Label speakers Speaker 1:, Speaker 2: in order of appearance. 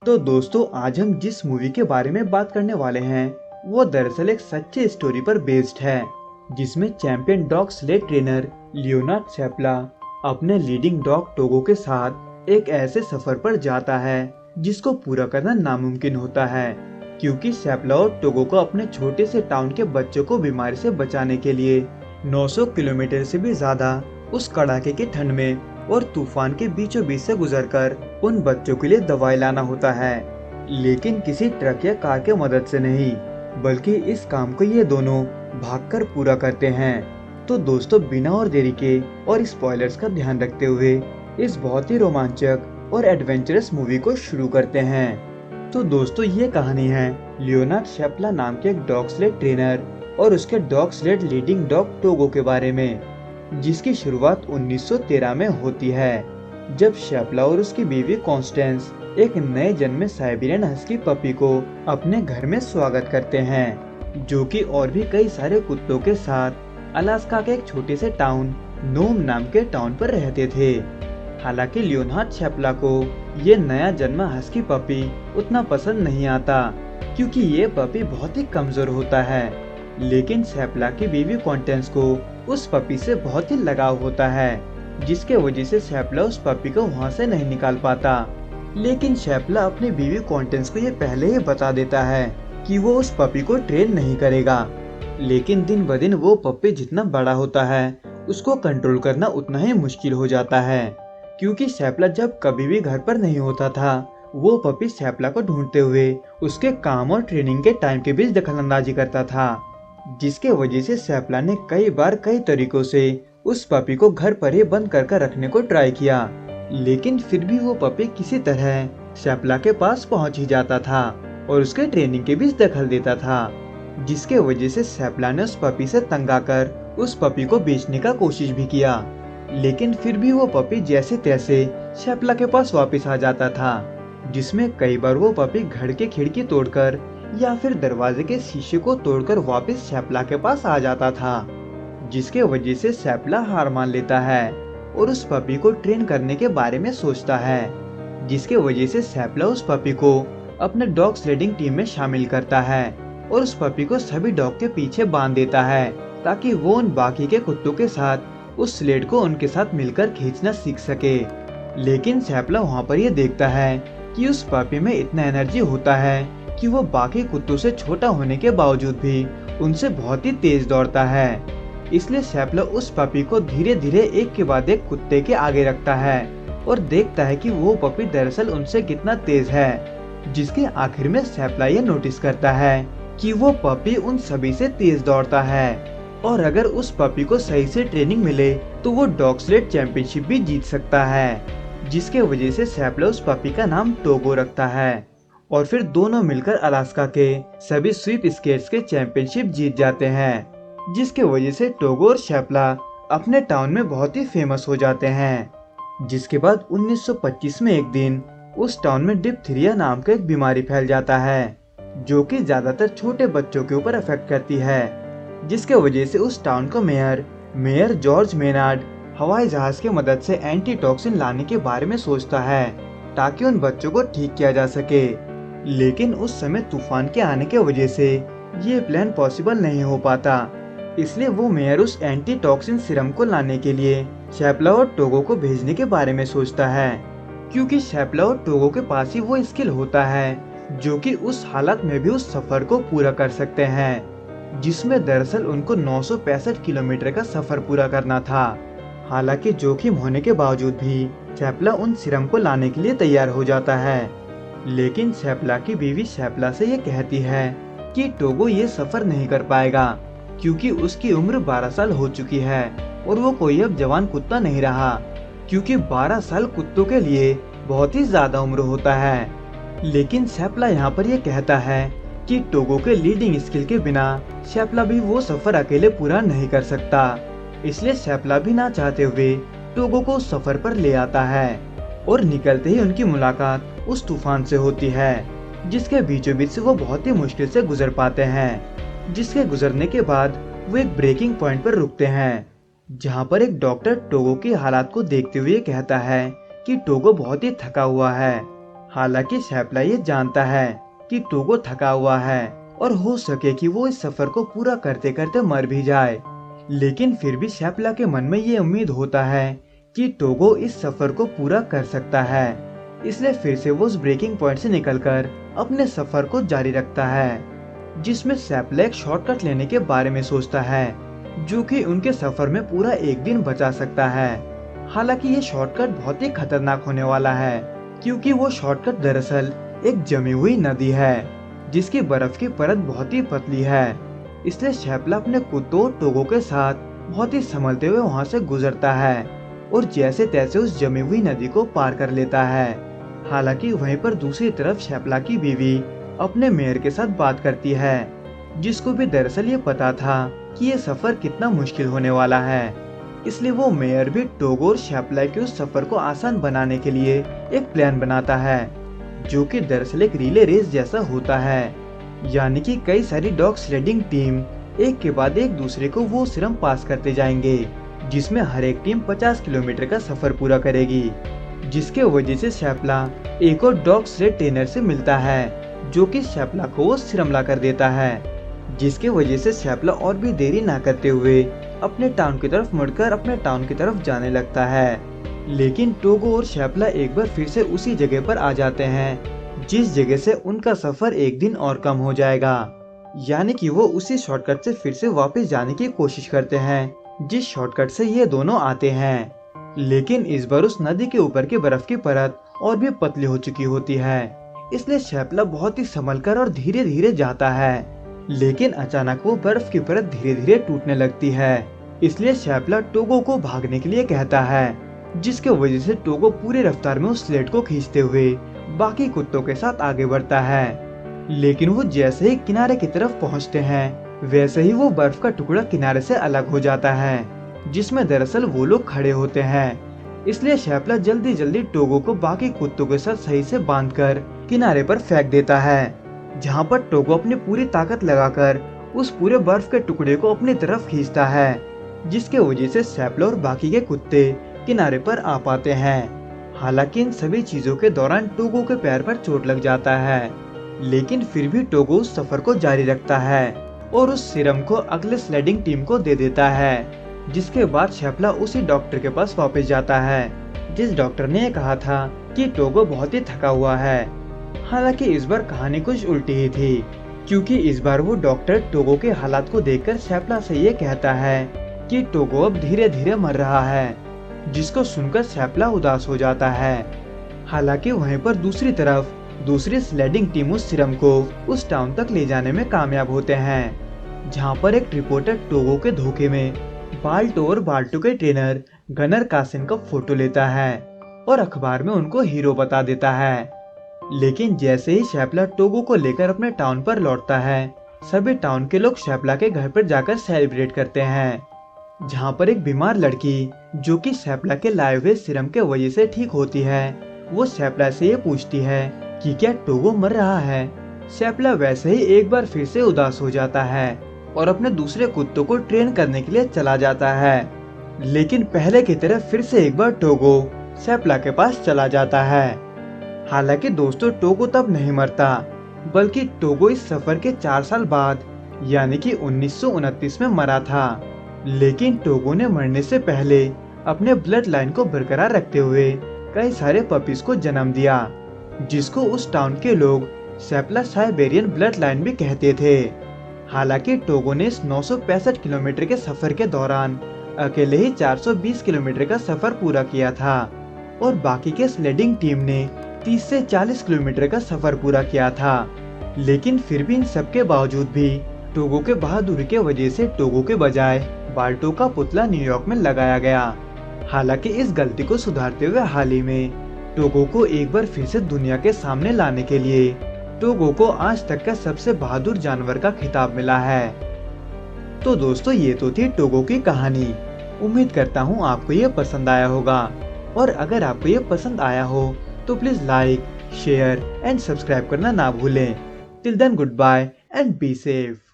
Speaker 1: तो दोस्तों आज हम जिस मूवी के बारे में बात करने वाले हैं वो दरअसल एक सच्ची स्टोरी पर बेस्ड है, जिसमें champion dog sled trainer Leonhard Seppala अपने लीडिंग डॉग टोगो के साथ एक ऐसे सफर पर जाता है जिसको पूरा करना नामुमकिन होता है, क्योंकि शैपला और टोगो को अपने छोटे से टाउन के बच्चों को बीमारी से बचाने के लिए 900 किलोमीटर से भी ज्यादा उस कड़ाके की ठंड में और तूफान के बीचों बीच से गुजरकर उन बच्चों के लिए दवाई लाना होता है, लेकिन किसी ट्रक या कार के मदद से नहीं, बल्कि इस काम को ये दोनों भागकर पूरा करते हैं। तो दोस्तों बिना और देरी के और स्पॉयलर्स का ध्यान रखते हुए इस बहुत ही रोमांचक और एडवेंचरस मूवी को शुरू करते हैं। तो दोस्तों ये कहानी है लियोनार्ड शैपला नाम के एक डॉग स्लेड ट्रेनर और उसके dog sled leading dog Togo के बारे में, जिसकी शुरुआत 1913 में होती है, जब शैपला और उसकी बीवी कॉन्स्टेंस एक नए जन्मे साइबेरियन हस्की पपी को अपने घर में स्वागत करते हैं, जो कि और भी कई सारे कुत्तों के साथ अलास्का के एक छोटे से टाउन नोम नाम के टाउन पर रहते थे। हालांकि लियोनार्ड शैपला को ये नया जन्मा हस्की पपी उतना पसंद नहीं आता, क्योंकि ये पपी बहुत ही कमजोर होता है, लेकिन शैपला की बीवी कॉन्स्टेंस को उस पपी से बहुत ही लगाव होता है, जिसके वजह से शैपला उस पपी को वहाँ से नहीं निकाल पाता। लेकिन शैपला अपनी बीवी कॉन्स्टेंस को ये पहले ही बता देता है कि वो उस पपी को ट्रेन नहीं करेगा, लेकिन दिन ब दिन वो पपी जितना बड़ा होता है उसको कंट्रोल करना उतना ही मुश्किल हो जाता है, क्योंकि शैपला जब कभी भी घर पर नहीं होता था वो पपी शैपला को ढूंढते हुए उसके काम और ट्रेनिंग के टाइम के बीच दखलंदाजी करता था, जिसके वजह से शैपला ने कई बार कई तरीकों से उस पपी को घर पर ही बंद कर रखने को ट्राई किया, लेकिन फिर भी वो पपी किसी तरह शैपला के पास पहुंच ही जाता था और उसके ट्रेनिंग के बीच दखल देता था, जिसके वजह से शैपला ने उस पपी से तंग आकर उस पपी को बेचने का कोशिश भी किया, लेकिन फिर भी वो पपी जैसे तैसे शैपला के पास वापस आ जाता था, जिसमें कई बार वो पपी घर के खिड़की तोड़कर या फिर दरवाजे के शीशे को तोड़कर वापस शैपला के पास आ जाता था, जिसके वजह से शैपला हार मान लेता है और उस पपी को ट्रेन करने के बारे में सोचता है, जिसके वजह से शैपला उस पपी को अपने डॉग स्लेडिंग टीम में शामिल करता है और उस पपी को सभी डॉग के पीछे बांध देता है, ताकि वो उन बाकी के कुत्तों के साथ उस स्लेड को उनके साथ मिलकर खींचना सीख सके। लेकिन शैपला वहाँ पर ये देखता है कि उस पपी में इतना एनर्जी होता है कि वो बाकी कुत्तों से छोटा होने के बावजूद भी उनसे बहुत ही तेज दौड़ता है। इसलिए शैपला उस पपी को धीरे धीरे एक के बाद एक कुत्ते के आगे रखता है और देखता है कि वो पपी दरअसल उनसे कितना तेज है, जिसके आखिर में शैपला ये नोटिस करता है कि वो पपी उन सभी से तेज दौड़ता है और अगर उस पपी को सही से ट्रेनिंग मिले तो वो डॉग स्लेड चैंपियनशिप भी जीत सकता है, जिसके वजह से शैपला उस पपी का नाम टोगो रखता है और फिर दोनों मिलकर अलास्का के सभी स्वीप स्केट्स के चैंपियनशिप जीत जाते हैं, जिसके वजह से टोगो और शैपला अपने टाउन में बहुत ही फेमस हो जाते हैं। जिसके बाद 1925 में एक दिन उस टाउन में डिप्थीरिया नाम का एक बीमारी फैल जाता है, जो कि ज्यादातर छोटे बच्चों के ऊपर अफेक्ट करती है, जिसके वजह से उस टाउन का मेयर जॉर्ज मेनार्ड हवाई जहाज की मदद से एंटी टॉक्सिन लाने के बारे में सोचता है ताकि उन बच्चों को ठीक किया जा सके। लेकिन उस समय तूफान के आने के वजह से ये प्लान पॉसिबल नहीं हो पाता, इसलिए वो मेयर उस एंटी टॉक्सिन सिरम को लाने के लिए शैपला और टोगो को भेजने के बारे में सोचता है, क्योंकि शैपला और टोगो के पास ही वो स्किल होता है जो कि उस हालत में भी उस सफर को पूरा कर सकते हैं, जिसमें दरअसल उनको 965 किलोमीटर का सफर पूरा करना था। हालांकि जोखिम होने के बावजूद भी शैपला उन सिरम को लाने के लिए तैयार हो जाता है, लेकिन शैपला की बीवी शैपला से ये कहती है कि टोगो ये सफर नहीं कर पाएगा, क्योंकि उसकी उम्र 12 साल हो चुकी है और वो कोई अब जवान कुत्ता नहीं रहा, क्योंकि 12 साल कुत्तों के लिए बहुत ही ज्यादा उम्र होता है। लेकिन शैपला यहाँ पर ये कहता है कि टोगो के लीडिंग स्किल के बिना शैपला भी वो सफर अकेले पूरा नहीं कर सकता, इसलिए शैपला भी ना चाहते हुए टोगो को उस सफर पर ले आता है और निकलते ही उनकी मुलाकात उस तूफान से होती है, जिसके बीचों बीच से वो बहुत ही मुश्किल से गुजर पाते हैं। जिसके गुजरने के बाद वो एक ब्रेकिंग पॉइंट पर रुकते हैं, जहां पर एक डॉक्टर टोगो की हालात को देखते हुए कहता है कि टोगो बहुत ही थका हुआ है हालांकि शैपला ये जानता है कि टोगो थका हुआ है और हो सके कि वो इस सफर को पूरा करते करते मर भी जाए, लेकिन फिर भी शैपला के मन में ये उम्मीद होता है कि टोगो इस सफर को पूरा कर सकता है। इसलिए फिर से वो उस ब्रेकिंग पॉइंट से निकलकर अपने सफर को जारी रखता है, जिसमें शैपला एक शॉर्टकट लेने के बारे में सोचता है जो कि उनके सफर में पूरा एक दिन बचा सकता है। हालांकि ये शॉर्टकट बहुत ही खतरनाक होने वाला है, क्योंकि वो शॉर्टकट दरअसल एक जमी हुई नदी है जिसकी बर्फ की परत बहुत ही पतली है। इसलिए शैपला अपने कुत्तों टोगो के साथ बहुत ही संभलते हुए वहाँ से गुजरता है और जैसे तैसे उस जमी हुई नदी को पार कर लेता है। हालांकि वहीं पर दूसरी तरफ शैपला की बीवी अपने मेयर के साथ बात करती है, जिसको भी दरअसल ये पता था कि ये सफर कितना मुश्किल होने वाला है। इसलिए वो मेयर भी टोगो और शैपला के उस सफर को आसान बनाने के लिए एक प्लान बनाता है, जो कि दरअसल एक रिले रेस जैसा होता है, यानी कि कई सारी डॉग स्लेडिंग टीम एक के बाद एक दूसरे को वो सिरम पास करते जाएंगे, जिसमें हर एक टीम 50 किलोमीटर का सफर पूरा करेगी। जिसके वजह से शैपला एक और डॉग स्लेड ट्रेनर से मिलता है, जो कि शैपला को वो सिरम ला कर देता है, जिसके वजह से शैपला और भी देरी ना करते हुए अपने टाउन की तरफ मुड़कर अपने टाउन की तरफ जाने लगता है। लेकिन टोगो और शैपला एक बार फिर से उसी जगह पर आ जाते हैं जिस जगह से उनका सफर एक दिन और कम हो जाएगा, यानी कि वो उसी शॉर्टकट से फिर से वापस जाने की कोशिश करते हैं जिस शॉर्टकट से ये दोनों आते हैं। लेकिन इस बार उस नदी के ऊपर की बर्फ की परत और भी पतली हो चुकी होती है, इसलिए शैपला बहुत ही संभलकर और धीरे धीरे जाता है। लेकिन अचानक वो बर्फ की परत धीरे धीरे टूटने लगती है, इसलिए शैपला टोगो को भागने के लिए कहता है, जिसके वजह से टोगो पूरी रफ्तार में उस स्लेड को खींचते हुए बाकी कुत्तों के साथ आगे बढ़ता है। लेकिन वो जैसे ही किनारे की तरफ पहुंचते हैं, वैसे ही वो बर्फ का टुकड़ा किनारे से अलग हो जाता है, जिसमें दरअसल वो लोग खड़े होते हैं। इसलिए शैपला जल्दी जल्दी टोगो को बाकी कुत्तों के साथ सही से बांधकर किनारे पर फेंक देता है, जहाँ पर टोगो अपनी पूरी ताकत लगाकर उस पूरे बर्फ के टुकड़े को अपनी तरफ खींचता है, जिसके वजह से शैपला और बाकी के कुत्ते किनारे पर आ पाते हैं। हालांकि इन सभी चीजों के दौरान टोगो के पैर पर चोट लग जाता है, लेकिन फिर भी टोगो उस सफर को जारी रखता है और उस सिरम को अगले स्लेडिंग टीम को दे देता है। जिसके बाद शैपला उसी डॉक्टर के पास वापस जाता है जिस डॉक्टर ने ये कहा था कि टोगो बहुत ही थका हुआ है। हालांकि इस बार कहानी कुछ उल्टी ही थी, क्योंकि इस बार वो डॉक्टर टोगो के हालात को देखकर शैपला से ये कहता है कि टोगो अब धीरे धीरे मर रहा है, जिसको सुनकर शैपला उदास हो जाता है। हालांकि वहीं पर दूसरी तरफ दूसरी स्लेडिंग टीम उस सिरम को उस टाउन तक ले जाने में कामयाब होते हैं, जहां पर एक रिपोर्टर टोगो के धोखे में बाल्टो और बाल्टो के ट्रेनर गनर कासिन का फोटो लेता है और अखबार में उनको हीरो बता देता है। लेकिन जैसे ही शैपला टोगो को लेकर अपने टाउन पर लौटता है, सभी टाउन के लोग शैपला के घर पर जाकर सेलिब्रेट करते हैं, जहां पर एक बीमार लड़की जो कि शैपला के लाए हुए सिरम के वजह से ठीक होती है, वो शैपला से ये पूछती है कि क्या टोगो मर रहा है। शैपला वैसे ही एक बार फिर से उदास हो जाता है और अपने दूसरे कुत्तों को ट्रेन करने के लिए चला जाता है। लेकिन पहले की तरह फिर से एक बार टोगो शैपला के पास चला जाता है। हालांकि दोस्तों टोगो तब नहीं मरता, बल्कि टोगो इस सफर के 4 साल बाद यानी कि 1929 में मरा था। लेकिन टोगो ने मरने से पहले अपने ब्लड लाइन को बरकरार रखते हुए कई सारे पपीज को जन्म दिया, जिसको उस टाउन के लोग शैपला साइबेरियन ब्लड लाइन भी कहते थे। हालांकि टोगो ने इस 965 किलोमीटर के सफर के दौरान अकेले ही 420 किलोमीटर का सफर पूरा किया था और बाकी के स्लेडिंग टीम ने 30 से 40 किलोमीटर का सफर पूरा किया था। लेकिन फिर भी इन सब के बावजूद भी टोगो के बहादुरी के वजह से टोगो के बजाय बाल्टो का पुतला न्यूयॉर्क में लगाया गया। हालांकि इस गलती को सुधारते हुए हाल ही में टोगो को एक बार फिर से दुनिया के सामने लाने के लिए टोगो को आज तक का सबसे बहादुर जानवर का खिताब मिला है। तो दोस्तों ये तो थी टोगो की कहानी। उम्मीद करता हूँ आपको ये पसंद आया होगा, और अगर आपको ये पसंद आया हो तो please like, share and subscribe करना ना भूलें। Till then goodbye and be safe.